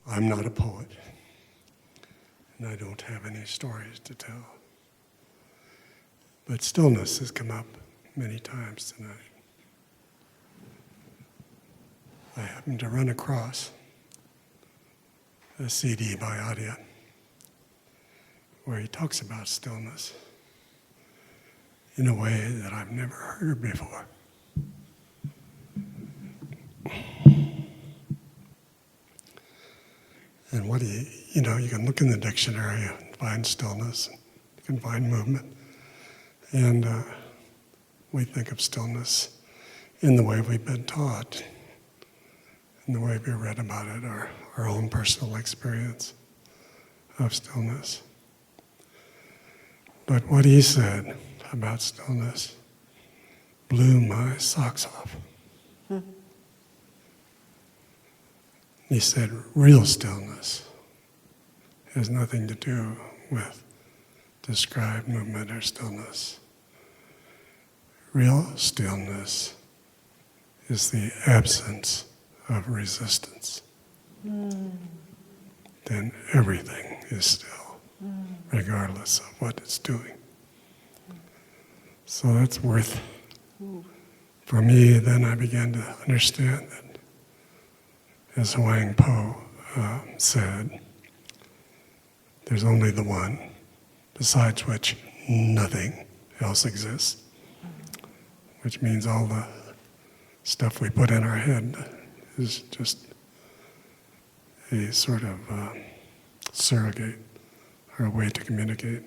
I'm not a poet, and I don't have any stories to tell. But stillness has come up many times tonight. I happened to run across a CD by Adia where he talks about stillness in a way that I've never heard before. And what you can look in the dictionary and find stillness, and you can find movement. And we think of stillness in the way we've been taught, in the way we read about it, our own personal experience of stillness. But what he said about stillness blew my socks off. He said, real stillness has nothing to do with described movement or stillness. Real stillness is the absence of resistance. Then everything is still, regardless of what it's doing. So that's worth, for me, then I began to understand that, as Huang Po said, there's only the one, besides which nothing else exists, which means all the stuff we put in our head is just a sort of surrogate or a way to communicate.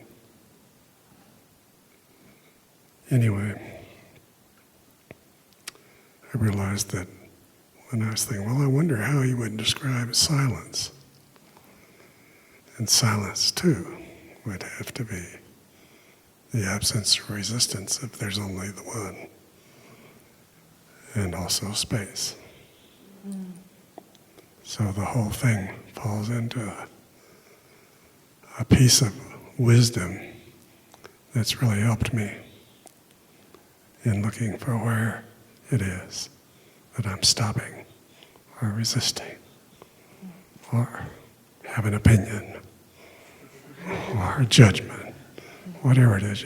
Anyway, I realized that when I was thinking, well, I wonder how he would describe silence. And silence, too, would have to be the absence of resistance if there's only the one, and also space. So the whole thing falls into a piece of wisdom that's really helped me in looking for where it is that I'm stopping or resisting or have an opinion or a judgment, whatever it is,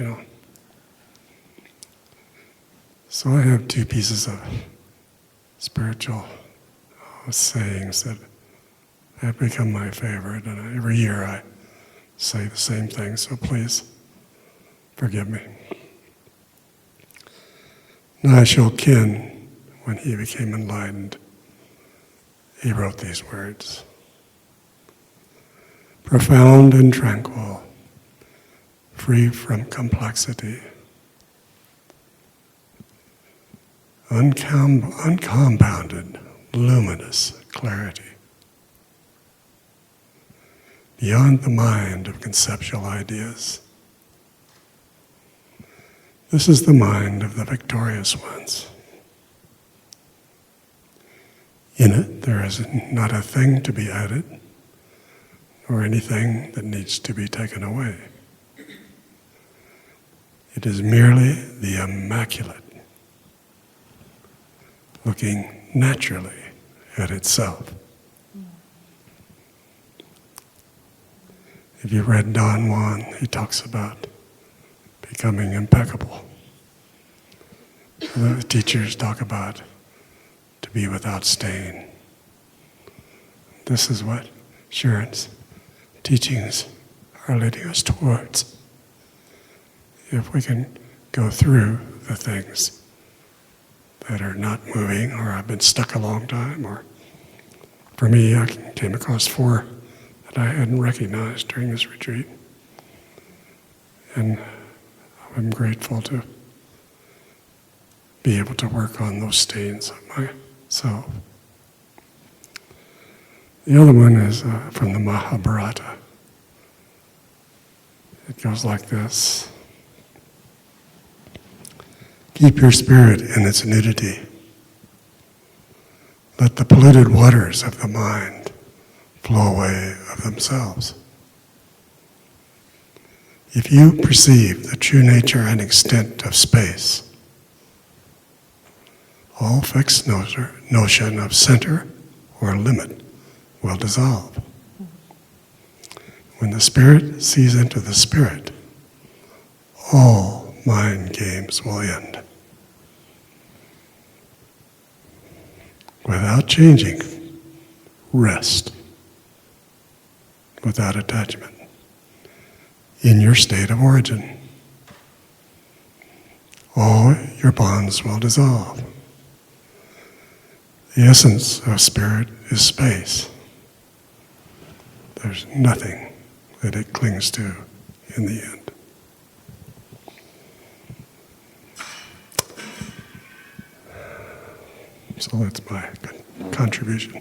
So I have two pieces of spiritual sayings that have become my favorite, and every year I say the same thing, so please forgive me. Nai Kin, when he became enlightened, he wrote these words: profound and tranquil, free from complexity, uncompounded, luminous clarity, beyond the mind of conceptual ideas. This is the mind of the victorious ones. In it, there is not a thing to be added, or anything that needs to be taken away. It is merely the immaculate, looking naturally at itself. If you read Don Juan, he talks about becoming impeccable. The teachers talk about to be without stain. This is what Sharon's teachings are leading us towards. If we can go through the things that are not moving or have been stuck a long time, or for me, I came across 4 that I hadn't recognized during this retreat. And I'm grateful to be able to work on those stains of myself. The other one is from the Mahabharata. It goes like this: keep your spirit in its nudity. Let the polluted waters of the mind flow away of themselves. If you perceive the true nature and extent of space, all fixed notion of center or limit will dissolve. When the spirit sees into the spirit, all mind games will end. Without changing, rest. Without attachment. In your state of origin, all your bonds will dissolve. The essence of spirit is space. There's nothing that it clings to in the end. So that's my contribution.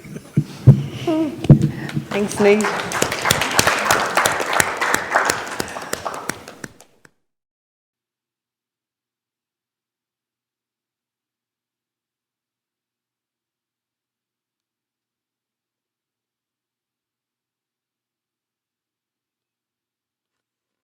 Thanks, Nate.